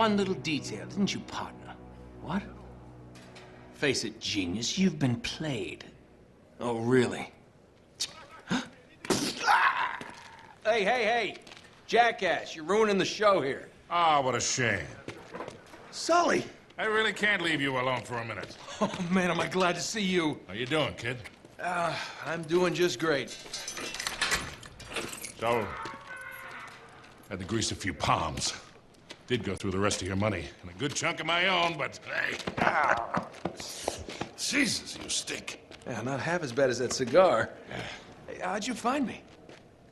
one little detail, didn't you, partner? What? Face it, genius, you've been played. Oh, really? Hey! Jackass, you're ruining the show here. Ah, what a shame. Sully! I really can't leave you alone for a minute. Oh, man, am I glad to see you. How you doing, kid? I'm doing just great. So, had to grease a few palms. Did go through the rest of your money, and a good chunk of my own, but hey. Jesus, you stink. Yeah, not half as bad as that cigar. Hey, how'd you find me?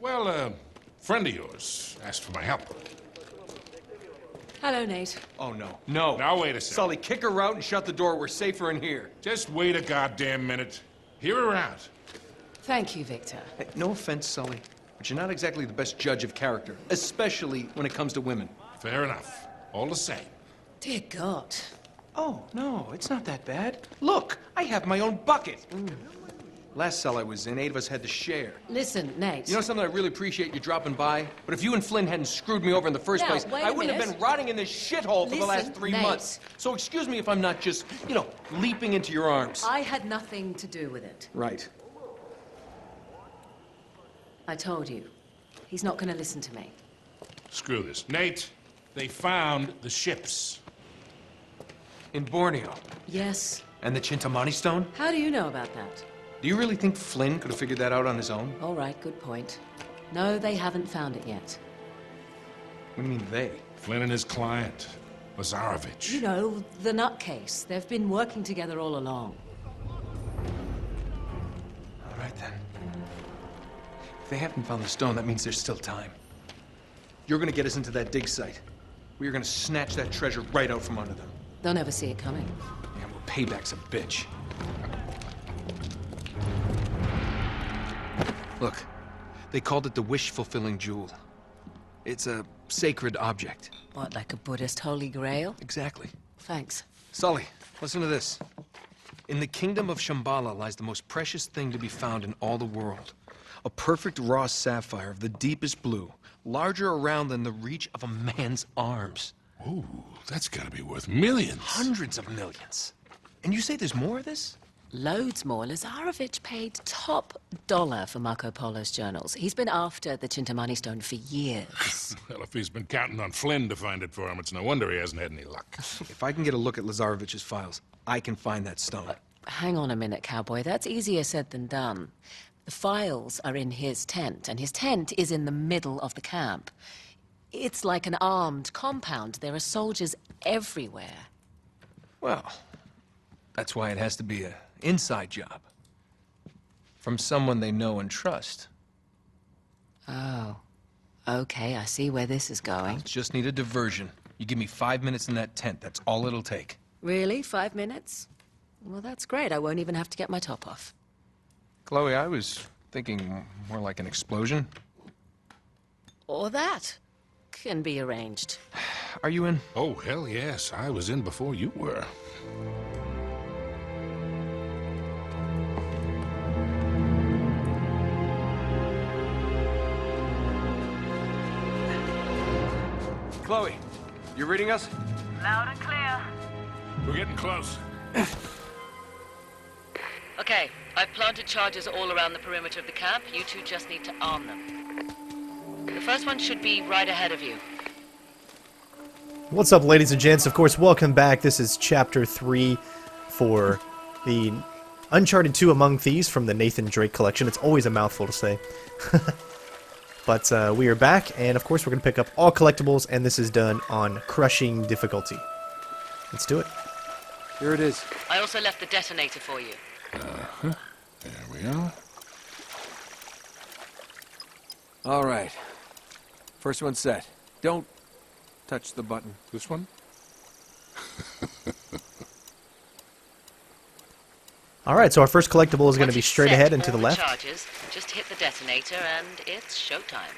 Well, a friend of yours asked for my help. Hello, Nate. Oh, no. No. Now, wait a second. Sully, kick her out and shut the door. We're safer in here. Just wait a goddamn minute. Hear her out. Thank you, Victor. Hey, no offense, Sully, but you're not exactly the best judge of character, especially when it comes to women. Fair enough. All the same. Dear God. Oh, no, it's not that bad. Look, I have my own bucket. Last cell I was in, 8 of us had to share. Listen, Nate. You know something? I really appreciate you dropping by, but if you and Flynn hadn't screwed me over in the first place, wait I a wouldn't have minute. been rotting in this shithole for the last Listen, 3 Nate. months. So excuse me if I'm not just, leaping into your arms. I had nothing to do with it. Right. I told you. He's not going to listen to me. Screw this. Nate, they found the ships. In Borneo. Yes. And the Chintamani stone? How do you know about that? Do you really think Flynn could have figured that out on his own? All right, good point. No, they haven't found it yet. What do you mean, they? Flynn and his client, Lazarovich. You know, the nutcase. They've been working together all along. All right, then. If they haven't found the stone, that means there's still time. You're gonna get us into that dig site. We are gonna snatch that treasure right out from under them. They'll never see it coming. Yeah, well, payback's a bitch. Look, they called it the wish-fulfilling jewel. It's a sacred object. What, like a Buddhist holy grail? Exactly. Thanks. Sully, listen to this. In the kingdom of Shambhala lies the most precious thing to be found in all the world. A perfect raw sapphire of the deepest blue, larger around than the reach of a man's arms. Ooh, that's gotta be worth millions. Hundreds of millions. And you say there's more of this? Loads more. Lazarovich paid top dollar for Marco Polo's journals. He's been after the Chintamani stone for years. Well, if he's been counting on Flynn to find it for him, it's no wonder he hasn't had any luck. If I can get a look at Lazarovich's files, I can find that stone. Hang on a minute, cowboy. That's easier said than done. The files are in his tent, and his tent is in the middle of the camp. It's like an armed compound. There are soldiers everywhere. Well, that's why it has to be an inside job. From someone they know and trust. Oh. Okay, I see where this is going. Just need a diversion. You give me 5 minutes in that tent, that's all it'll take. Really? 5 minutes? Well, that's great. I won't even have to get my top off. Chloe, I was thinking more like an explosion. Or that. Can be arranged. Are you in? Oh, hell yes. I was in before you were. Chloe, you reading us? Loud and clear. We're getting close. Okay, I've planted charges all around the perimeter of the camp. You two just need to arm them. The first one should be right ahead of you. What's up, ladies and gents? Of course, welcome back. This is Chapter 3 for the Uncharted 2 Among Thieves from the Nathan Drake collection. It's always a mouthful to say. But we are back, and of course we're going to pick up all collectibles, and this is done on crushing difficulty. Let's do it. Here it is. I also left the detonator for you. Uh-huh. There we are. All right. First one set. Don't touch the button. This one? Alright, so our first collectible is going to Once be you've straight set ahead and to all the left. Charges, just hit the detonator and it's showtime.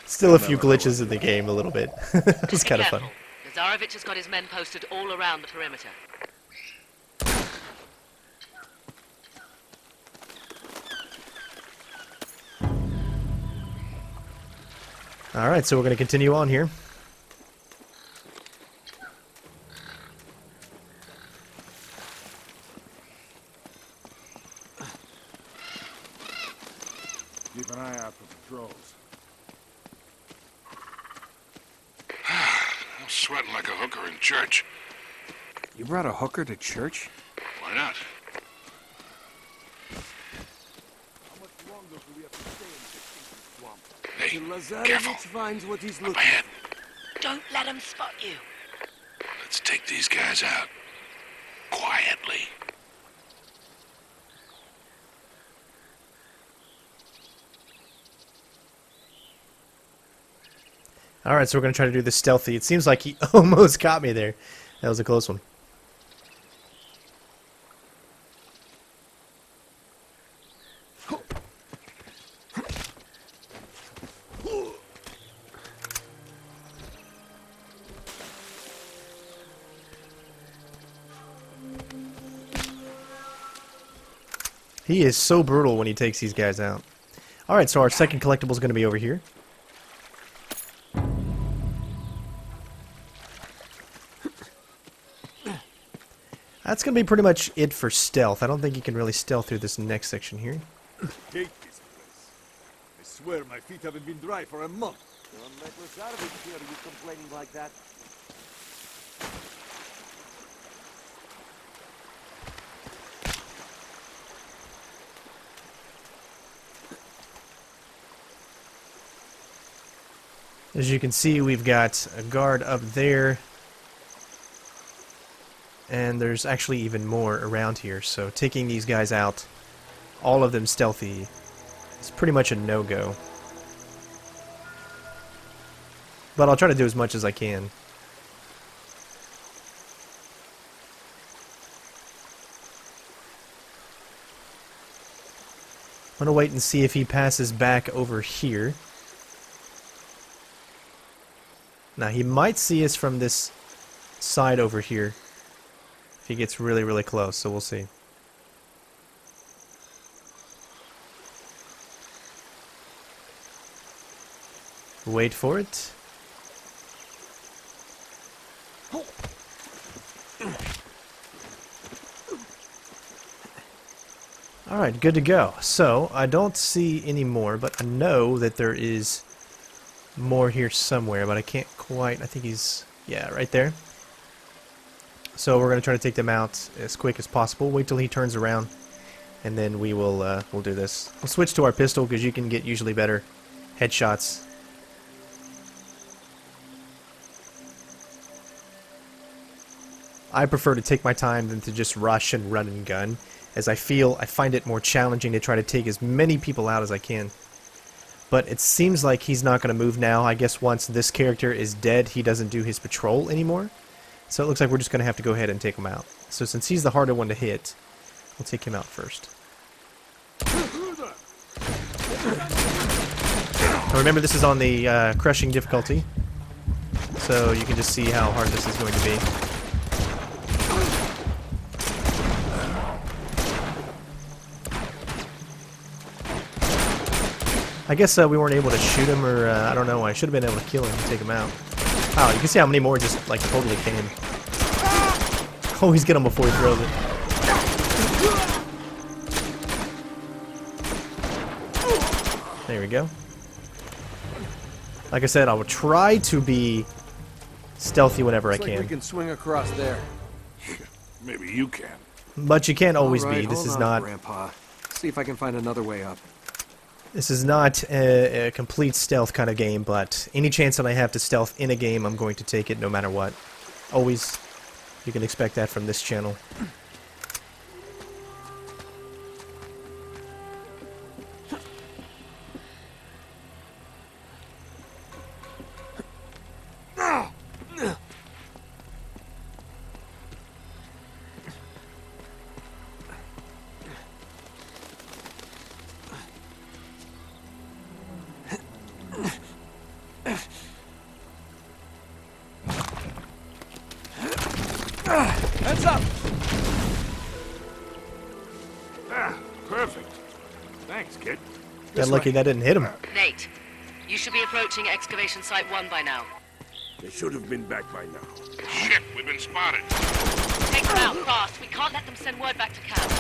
Still a few glitches in the game a little bit. It's Be kind of fun. careful. Lazarovich has got his men posted all around the perimeter. Alright, so we're going to continue on here. Keep an eye out for patrols. I'm sweating like a hooker in church. You brought a hooker to church? Why not? How much longer do we have to stay in this swamp? Hey, Till careful. Lazarevich finds what he's Up looking ahead. for. Don't let him spot you. Let's take these guys out. Quietly. Alright, so we're going to try to do this stealthy. It seems like he almost got me there. That was a close one. He is so brutal when he takes these guys out. Alright, so our second collectible is going to be over here. That's going to be pretty much it for stealth. I don't think you can really stealth through this next section here. Hate this place. I swear my feet haven't been dry for a month. Don't let Lazarevich hear you complaining like that. As you can see, we've got a guard up there. And there's actually even more around here, so taking these guys out, all of them stealthy, is pretty much a no-go. But I'll try to do as much as I can. I'm gonna wait and see if he passes back over here. Now, he might see us from this side over here. If he gets really, really close, so we'll see. Wait for it. Alright, good to go. So, I don't see any more, but I know that there is more here somewhere, but I can't quite... I think he's... yeah, right there. So we're going to try to take them out as quick as possible. Wait till he turns around, and then we'll do this. We'll switch to our pistol because you can get usually better headshots. I prefer to take my time than to just rush and run and gun, as I find it more challenging to try to take as many people out as I can. But it seems like he's not going to move now. I guess once this character is dead, he doesn't do his patrol anymore. So it looks like we're just going to have to go ahead and take him out. So since he's the harder one to hit, we'll take him out first. Now remember, this is on the crushing difficulty, so you can just see how hard this is going to be. I guess we weren't able to shoot him, or I don't know. I should have been able to kill him and take him out. Wow, you can see how many more just, like, totally came. Oh, he's getting him before he throws it. There we go. Like I said, I will try to be stealthy whenever I Looks like we can. can swing across there. Maybe you can. But you can't always All right, be. This hold is on, not... Grandpa. See if I can find another way up. This is not a complete stealth kind of game, but any chance that I have to stealth in a game, I'm going to take it no matter what. Always. You can expect that from this channel. Heads up! Ah, perfect. Thanks, kid. Got lucky that didn't hit him. Nate, you should be approaching excavation site 1 by now. They should have been back by now. Shit, we've been spotted. Take them out fast. We can't let them send word back to camp.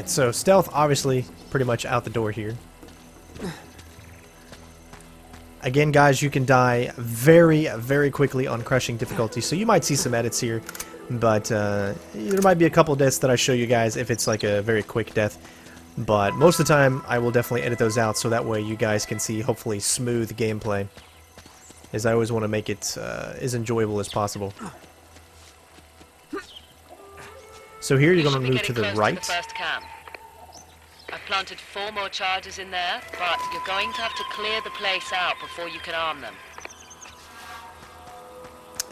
Alright, so stealth obviously pretty much out the door here. Again, guys, you can die very, very quickly on crushing difficulty, so you might see some edits here, but there might be a couple deaths that I show you guys if it's like a very quick death. But most of the time, I will definitely edit those out so that way you guys can see hopefully smooth gameplay, as I always want to make it as enjoyable as possible. So here you're going to move to the right. I've planted 4 more charges in there, but you're going to have to clear the place out before you can arm them.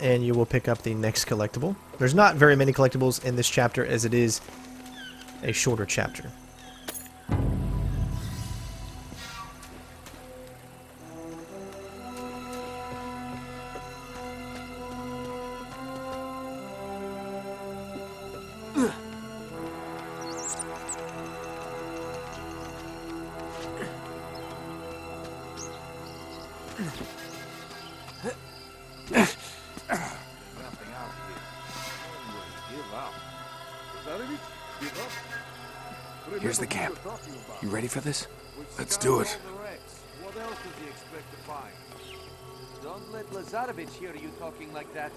And you will pick up the next collectible. There's not very many collectibles in this chapter, as it is a shorter chapter. Here's the camp. You ready for this? Let's do it. What else does he expect to find? Don't let Lazarevich hear you talking like that.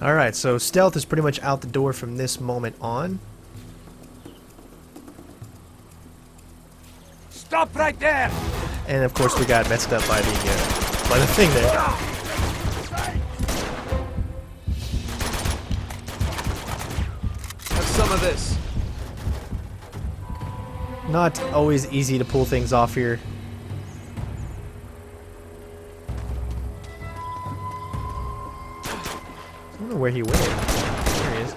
Alright, so stealth is pretty much out the door from this moment on. Stop right there! And of course we got messed up by the thing there. Have some of this. Not always easy to pull things off here. I don't know where he went. There he is.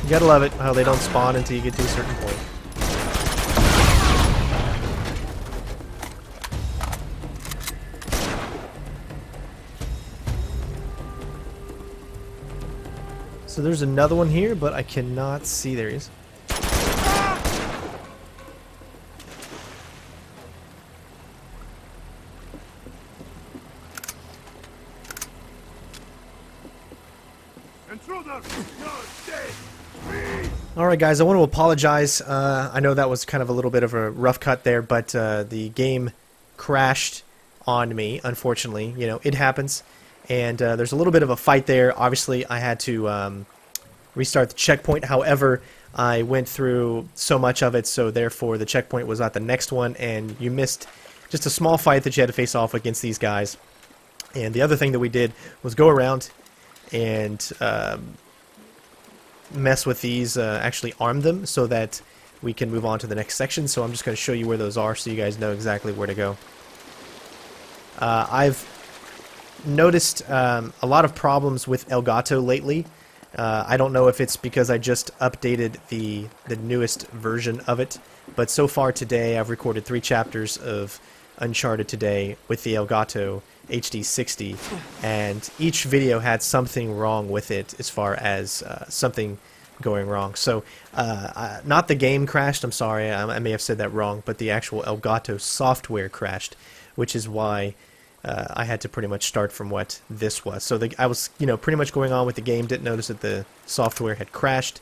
You gotta love it how they don't spawn until you get to a certain point. So there's another one here, but I cannot see. There he is. Alright guys, I want to apologize. I know that was kind of a little bit of a rough cut there, but the game crashed on me, unfortunately. You know, it happens. And there's a little bit of a fight there. Obviously, I had to restart the checkpoint. However, I went through so much of it, so therefore the checkpoint was at the next one, and you missed just a small fight that you had to face off against these guys. And the other thing that we did was go around and mess with these, actually arm them so that we can move on to the next section. So I'm just going to show you where those are so you guys know exactly where to go. I've noticed a lot of problems with Elgato lately. I don't know if it's because I just updated the newest version of it, but so far today I've recorded 3 chapters of Uncharted today with the Elgato HD60, and each video had something wrong with it as far as something going wrong. So not the game crashed, I'm sorry, I may have said that wrong, but the actual Elgato software crashed, which is why I had to pretty much start from what this was. So I was, you know, pretty much going on with the game, didn't notice that the software had crashed,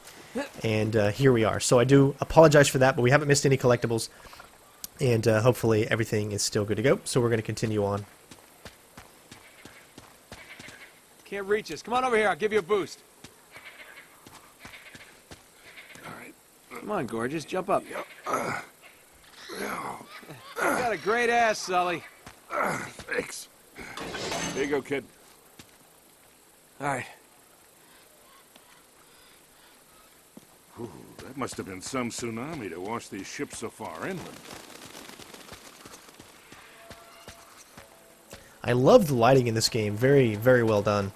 and here we are. So I do apologize for that, but we haven't missed any collectibles, and hopefully everything is still good to go. So we're going to continue on. Can't reach us. Come on over here. I'll give you a boost. All right. Come on, gorgeous. Jump up. You got a great ass, Sully. Thanks. There you go, kid. All right. Ooh, that must have been some tsunami to wash these ships so far inland. I love the lighting in this game. Very, very well done.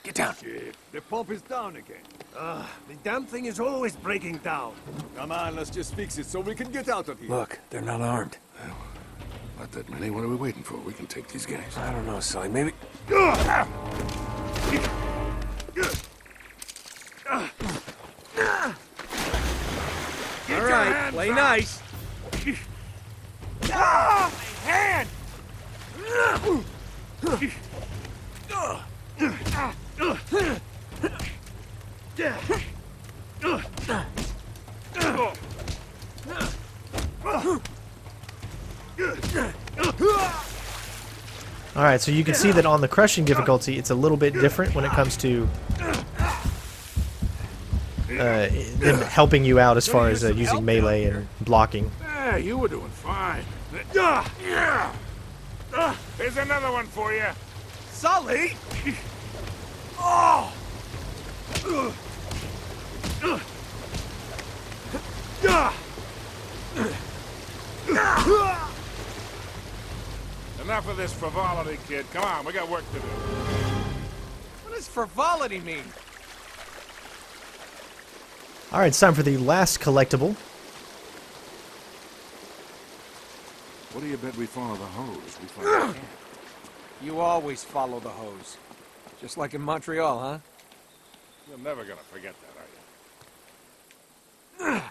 Get down. Shit. The pump is down again. The damn thing is always breaking down. Come on, let's just fix it so we can get out of here. Look, they're not armed. Not that many. What are we waiting for? We can take these guys. I don't know, Sully. Maybe... All right, play nice. Ah! My hand! Alright, so you can see that on the crushing difficulty, it's a little bit different when it comes to them helping you out as far as using melee and blocking. Yeah, you were doing fine. Here's another one for you. Sully! Oh! Enough of this frivolity, kid. Come on, we got work to do. What does frivolity mean? Alright, it's time for the last collectible. What do you bet we follow the hose? We find the camp. You always follow the hose. Just like in Montreal, huh? You're never gonna forget that, are you?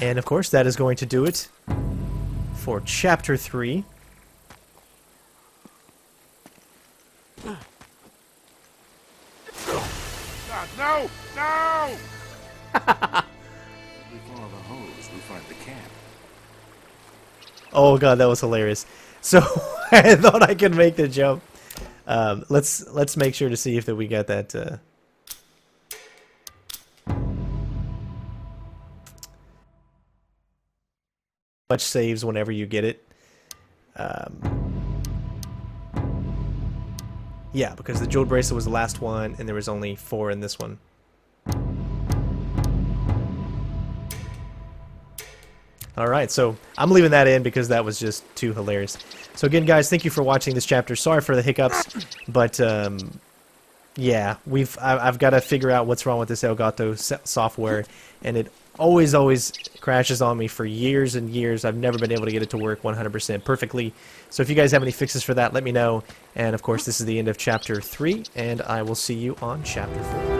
And of course, that is going to do it for Chapter 3. No! No! We follow the hose, we find the camp. Oh god, that was hilarious. So, I thought I could make the jump. Let's make sure to see if that we got that, much saves whenever you get it. Yeah, because the jeweled bracelet was the last one, and there was only 4 in this one. Alright, so I'm leaving that in because that was just too hilarious. So again, guys, thank you for watching this chapter. Sorry for the hiccups, but yeah, I've got to figure out what's wrong with this Elgato software, and it always crashes on me for years and years. I've never been able to get it to work 100% perfectly. So if you guys have any fixes for that, let me know. And of course, this is the end of Chapter 3, and I will see you on Chapter 4.